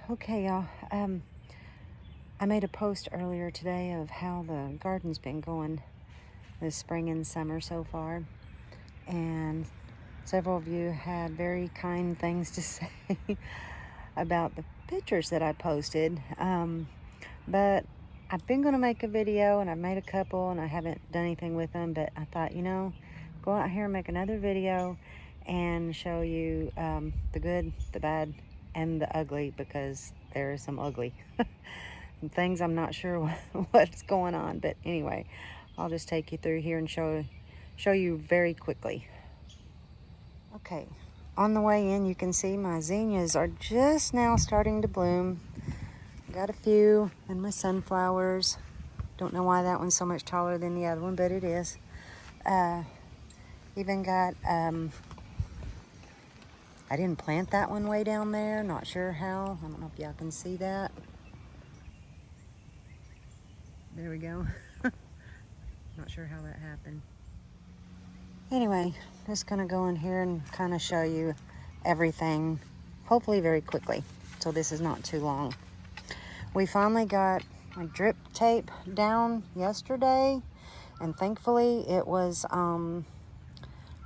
Okay, y'all. I made a post earlier today of how the garden's been going this spring and summer so far, and several of you had very kind things to say about the pictures that I posted. But I've been going to make a video, and I've made a couple, and I haven't done anything with them. But I thought, go out here and make another video and show you the good, the bad, and the ugly, because there is some ugly things I'm not sure what's going on. But anyway, I'll just take you through here and show you very quickly. Okay, on the way in, you can see my zinnias are just now starting to bloom. Got a few, and my sunflowers. Don't know why that one's so much taller than the other one, but it is. Even got, I didn't plant that one way down there. Not sure how. I don't know if y'all can see that. There we go. Not sure how that happened. Anyway, just gonna go in here and kind of show you everything, hopefully very quickly, so this is not too long. We finally got my drip tape down yesterday, and thankfully it was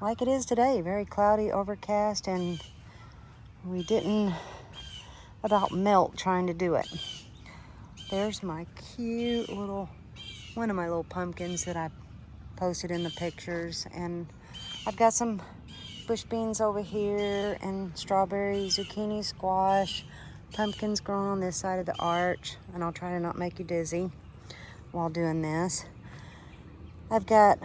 like it is today, very cloudy, overcast, and we didn't about melt trying to do it. There's my cute little, one of my little pumpkins that I posted in the pictures, and I've got some bush beans over here, and strawberry, zucchini, squash, pumpkins growing on this side of the arch, and I'll try to not make you dizzy while doing this. I've got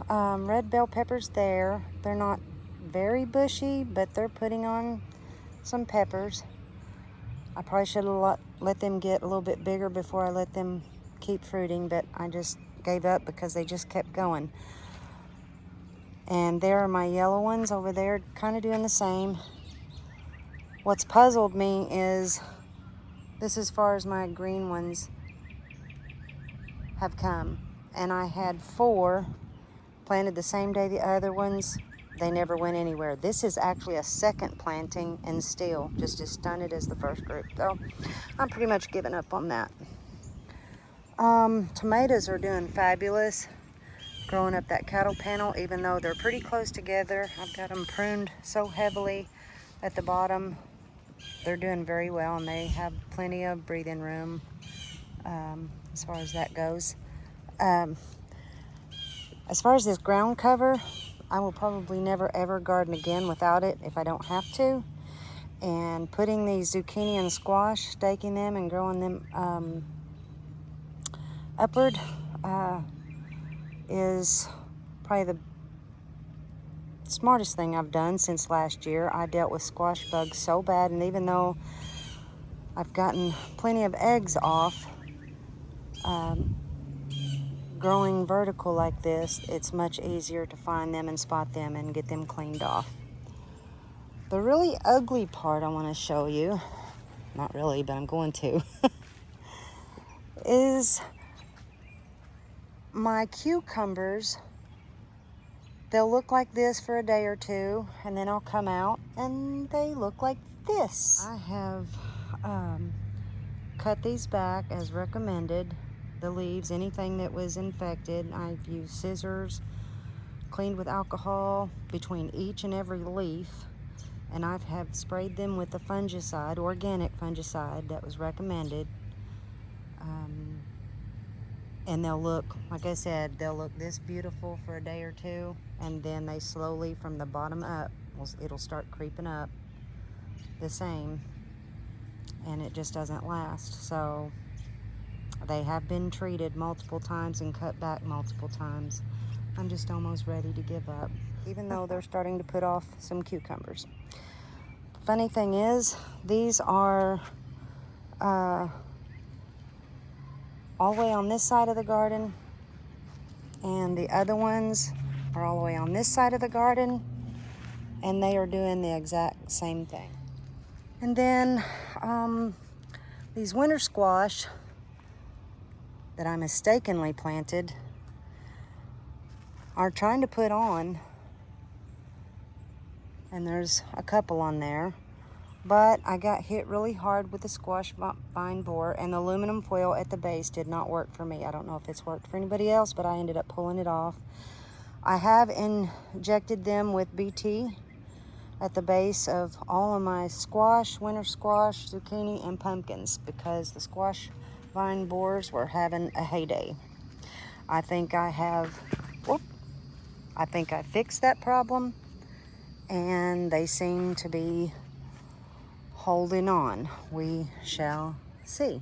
red bell peppers there. They're not very bushy, but they're putting on some peppers. I probably should have let them get a little bit bigger before I let them keep fruiting, but I just gave up because they just kept going. And there are my yellow ones over there, kind of doing the same. What's puzzled me is this, as far as my green ones have come. And I had 4 planted the same day the other ones. They never went anywhere. This is actually a second planting and still just as stunted as the first group. So I'm pretty much giving up on that. Tomatoes are doing fabulous, growing up that cattle panel, even though they're pretty close together. I've got them pruned so heavily at the bottom. They're doing very well, and they have plenty of breathing room as far as that goes. As far as this ground cover, I will probably never ever garden again without it if I don't have to. And putting these zucchini and squash, staking them and growing them upward is probably the smartest thing I've done since last year. I dealt with squash bugs so bad, and even though I've gotten plenty of eggs off, growing vertical like this, it's much easier to find them and spot them and get them cleaned off. The really ugly part I want to show you, not really, but I'm going to, is my cucumbers. They'll look like this for a day or two, and then I'll come out and they look like this. I have cut these back as recommended, the leaves, anything that was infected. I've used scissors, cleaned with alcohol between each and every leaf, and I have sprayed them with the fungicide, organic fungicide that was recommended. And they'll look, like I said, they'll look this beautiful for a day or two, and then they slowly, from the bottom up, it'll start creeping up the same, and it just doesn't last. So they have been treated multiple times and cut back multiple times. I'm just almost ready to give up, even though they're starting to put off some cucumbers. Funny thing is, these are all the way on this side of the garden, and the other ones are all the way on this side of the garden, and they are doing the exact same thing. And then these winter squash that I mistakenly planted are trying to put on, and there's a couple on there. But I got hit really hard with the squash vine borer, and the aluminum foil at the base did not work for me. I don't know if it's worked for anybody else, but I ended up pulling it off. I have injected them with BT at the base of all of my squash, winter squash, zucchini, and pumpkins, because the squash vine borers were having a heyday. I think I fixed that problem, and they seem to be holding on. We shall see.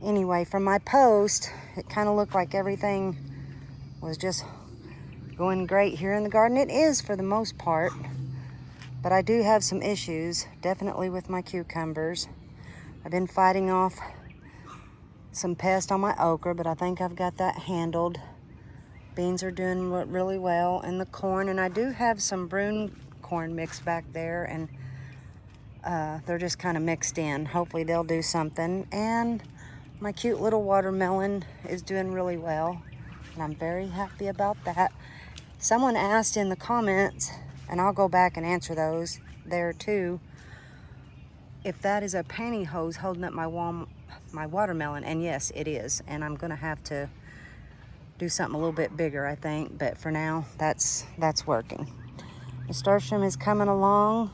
Anyway, from my post, it kind of looked like everything was just going great here in the garden. It is for the most part, but I do have some issues, definitely with my cucumbers. I've been fighting off some pests on my okra, but I think I've got that handled. Beans are doing really well, and the corn, and I do have some brune corn mixed back there, and they're just kind of mixed in. Hopefully they'll do something. And my cute little watermelon is doing really well, and I'm very happy about that. Someone asked in the comments, and I'll go back and answer those there too, if that is a pantyhose holding up my watermelon. And yes, it is, and I'm gonna have to do something a little bit bigger, I think, but for now that's working. Nasturtium is coming along.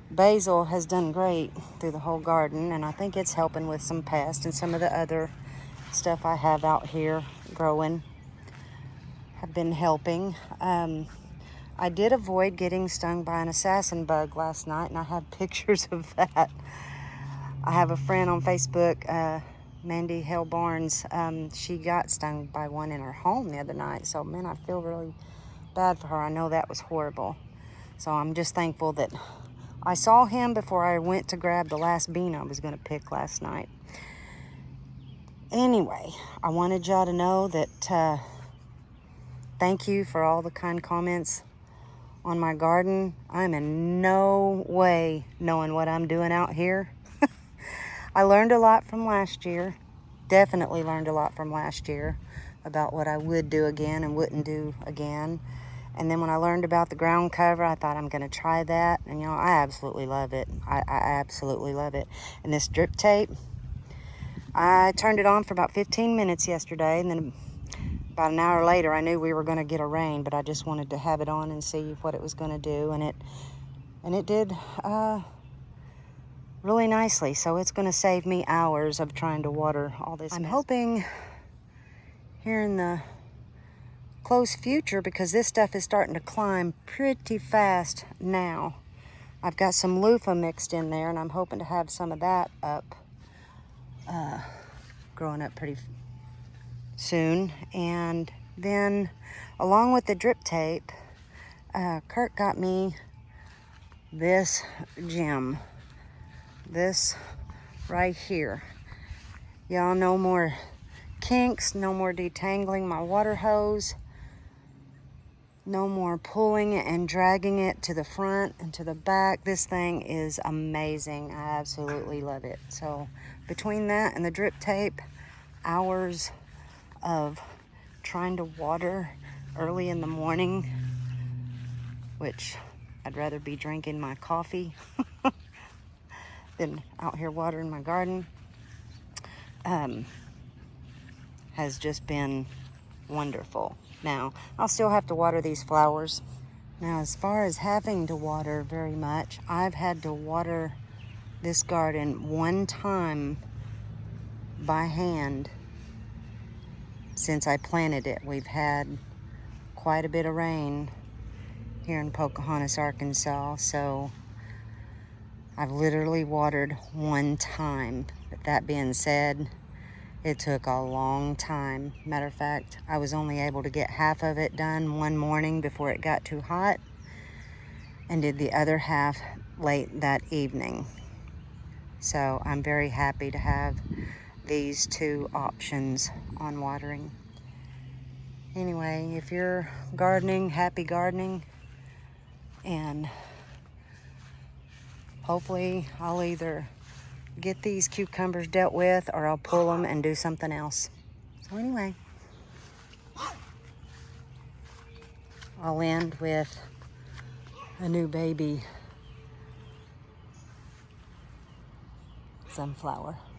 Basil has done great through the whole garden, and I think it's helping with some pests, and some of the other stuff I have out here growing have been helping. I did avoid getting stung by an assassin bug last night, and I have pictures of that. I have a friend on Facebook, Mandy Hale Barnes. She got stung by one in her home the other night, so man, I feel really bad for her. I know that was horrible. So I'm just thankful that I saw him before I went to grab the last bean I was going to pick last night. Anyway, I wanted y'all to know that thank you for all the kind comments on my garden. I'm in no way knowing what I'm doing out here. I learned a lot from last year. Definitely learned a lot from last year about what I would do again and wouldn't do again. And then when I learned about the ground cover, I thought I'm going to try that. And, you know, I absolutely love it. I absolutely love it. And this drip tape, I turned it on for about 15 minutes yesterday. And then about an hour later, I knew we were going to get a rain. But I just wanted to have it on and see what it was going to do. And it did really nicely. So it's going to save me hours of trying to water all this. I'm hoping here in the close future, because this stuff is starting to climb pretty fast now. I've got some loofah mixed in there, and I'm hoping to have some of that up, growing up pretty soon. And then along with the drip tape, Kurt got me this gem, this right here. Y'all, no more kinks, no more detangling my water hose. No more pulling it and dragging it to the front and to the back. This thing is amazing. I absolutely love it. So between that and the drip tape, hours of trying to water early in the morning, which I'd rather be drinking my coffee than out here watering my garden, has just been wonderful. Now, I'll still have to water these flowers. Now, as far as having to water very much, I've had to water this garden one time by hand since I planted it. We've had quite a bit of rain here in Pocahontas, Arkansas, so I've literally watered one time. But that being said, it took a long time. Matter of fact, I was only able to get half of it done one morning before it got too hot, and did the other half late that evening. So I'm very happy to have these two options on watering. Anyway, if you're gardening, happy gardening, and hopefully I'll either get these cucumbers dealt with or I'll pull them and do something else. So anyway, I'll end with a new baby sunflower.